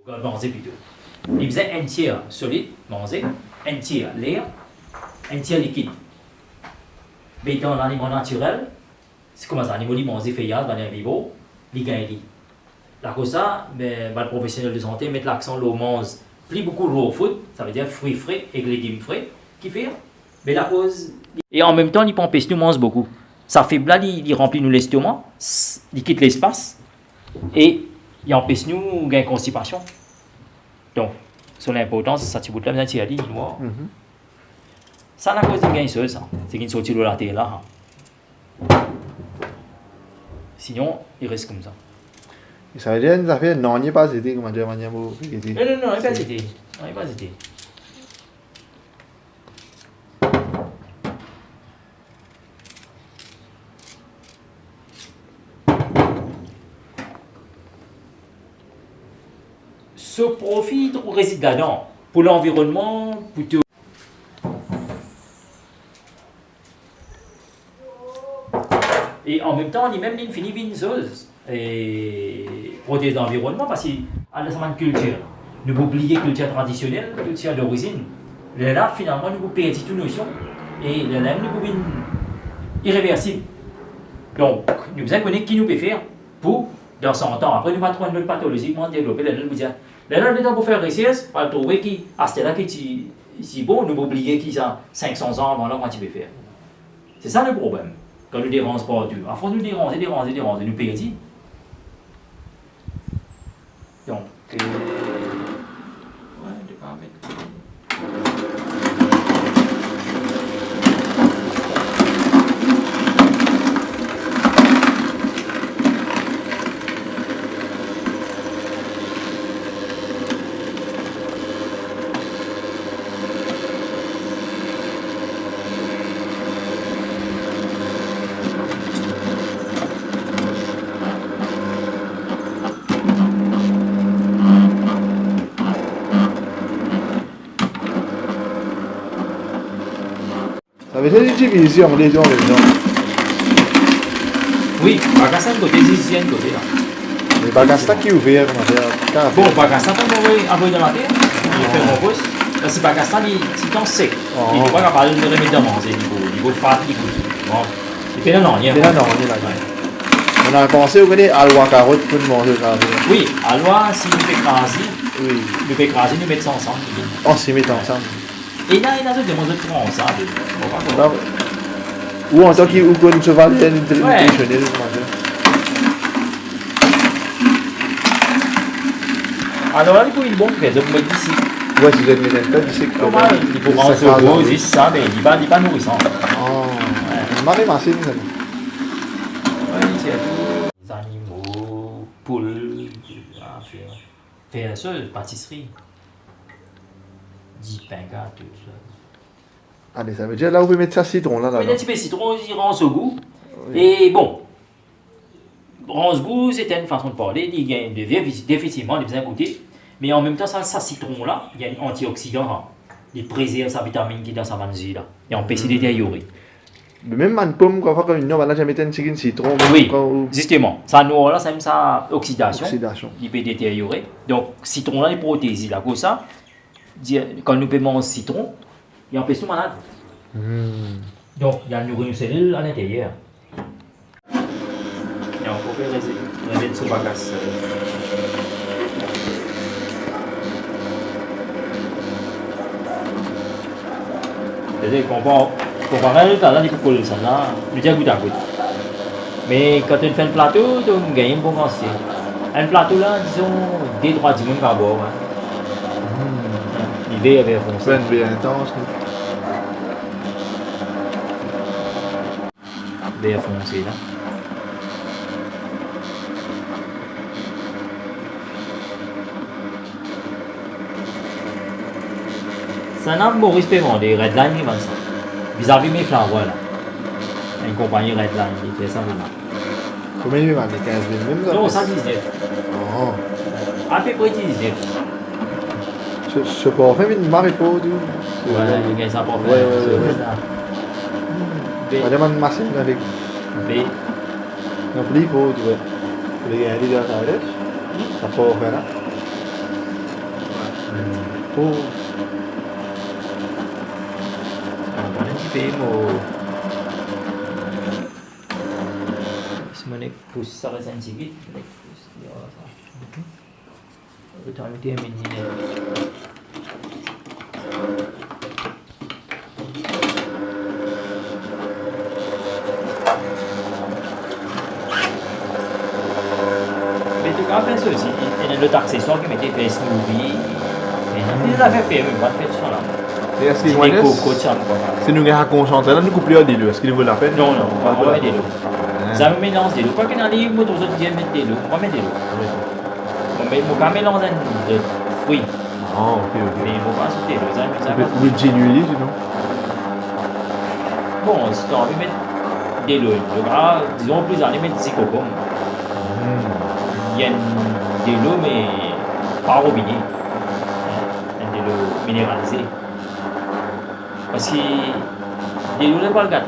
Manger plutôt. Il faisait un tiers solide, manger, un tiers l'air, un tiers liquide. Mais étant un aliment naturel, c'est comme ça, l'animal manger feuillage, dans les vivants, il gagne. La cause ça, les professionnels de santé mettent l'accent sur mange plus beaucoup raw food, ça veut dire fruits frais et légumes frais, qui fait. Mais la cause. Et en même temps, il peut empêcher nous manger beaucoup. Ça fait là, il remplit nous l'estomac, il quitte l'espace et il empêche nous de gagner constipation. Donc, sur l'importance, ça tu bout là, tu as dit, moi. Ça, la cause de gagner ça, c'est qu'il sortit de la terre là. Sinon, il reste comme ça. Ça veut dire que ça fait non, il n'y a pas été comme dire manière Non, il n'y a pas été. Il n'y a pas été. Ce profit réside là-dedans. Pour l'environnement, plutôt. Et en même temps, on y même une finie une chose. Et protéger l'environnement parce qu'il y a une culture. Nous oublions la culture traditionnelle, la culture d'origine. Là, finalement, nous perdons toute notion. Et là, nous pouvons irréversible. Donc, nous devons connaître qui nous peut faire pour, dans 100 ans, après nous allons trouver une pathologiquement développée. Là, nous allons dire, là, nous pour faire recherche, on va trouver qui, à ce là qui est bon, nous oublions qui a 500 ans avant là, quand il peut faire. C'est ça le problème. Quand nous dérangeons pas Dieu. À force de nous déranger, nous perdons. Donc, ouais, je pas mettre. Ça veut dire que division les gens là-dedans. Oui, Bagassa côté, ici, un côté là. Les bagages qui est ouvert, comme dire. Bon, Bagassa, on va envoyer dans la terre, il fait mon poste. Là, c'est Bagassa, c'est en sec. Il ne doit pas parler de remettre dans manger, niveau de fat, bon. Il fait non, il y a non, on est là. On a pensé au côté alwa carotte pour manger ça. Oui, alwa, si nous fait craser, Oui. nous fait craser, nous mettons ça ensemble. On s'y met ensemble. Et là, il y a des gens qui font ça. Ou en tant qu'on se va nutritionnel, alors là, il faut une bonne fraise, vous mettez ici. Ouais, si vous êtes médecin, c'est que. Comment il faut manger au gros, c'est ça, mais il n'est pas nourrissant. Oh, Marie Massine, ça. Oui, c'est tout. Les animaux, poules, faire ça, pâtisserie. 10 pains gâteaux, tout ça. Allez, ça veut dire là, vous pouvez mettre ça citron là. Oui, un petit peu de citron, il rend au goût. Oui. Et bon, rend au goût, c'était une façon de parler. Il y a définitivement des goûter. Mais en même temps, ça citron là, il y a un antioxydant. Il préserve sa vitamine qui est dans sa mangie là. Et empêche de détériorer. Même une pomme, quand on va jamais mettre un citron. Oui, justement. Ça nous là, ça ça oxydation. Il peut détériorer. Donc, citron là, il protège là. Pour ça, quand nous payons un citron, il empêche nous malade. Donc, il y a une cellule à l'intérieur. Et on peut révéler ce bagage. C'est-à-dire qu'on va regarder là, il faut coller ça là, nous dire goutte à goutte. Mais quand on fait un plateau, on gagne un bon quantité. Un plateau là, disons, 2-3 dimanches par bord. L'idée avait foncé. Bien intense. Bien foncé là. C'est un homme Maurice Paiement, des Redline qui vendent ça. Vis-à-vis mes flambeaux là. Une compagnie Redline qui fait ça maintenant. Combien il y a 15 000 même ça? Non, 119. Oh. À peu près 19. Je sais pas, on fait une marée pour tout. Ouais, il y a ça pour faire. On a une machine avec. B. Donc, il faut, tu vois. Les gars, ils disent, ça peut faire là. Oh. Quand un petit peu, si on pousse ça reste un petit vite, on pousse ça. Autant le terminer. Mais tout cas, fait ça aussi. Il y a d'autres accessoires qui mettaient fait smoothie. Il les a fait faire, mais pas fait ça là. Et est-ce qu'il C'est des y a cocos de ça, quoi. si nous avons concentré, nous coupons des deux. Est-ce qu'il vaut la peine? Non, non, on va mettre des lots. Ah. Ça me mélange des lots. Quoi qu'il y en a des motos qui viennent mettre des lots, on va mettre des lots. On va mélanger de fruits, Ah, ok, ok. mais on va ajouter des lots. Ça va. Ou le genuine, sinon. Bon, si tu as envie de mettre des lots, disons plus aller mettre des cocos. Il y a des lots, mais pas robinet. Il y a des lots minéralisés. Parce que des lots, n'est pas le gâteau.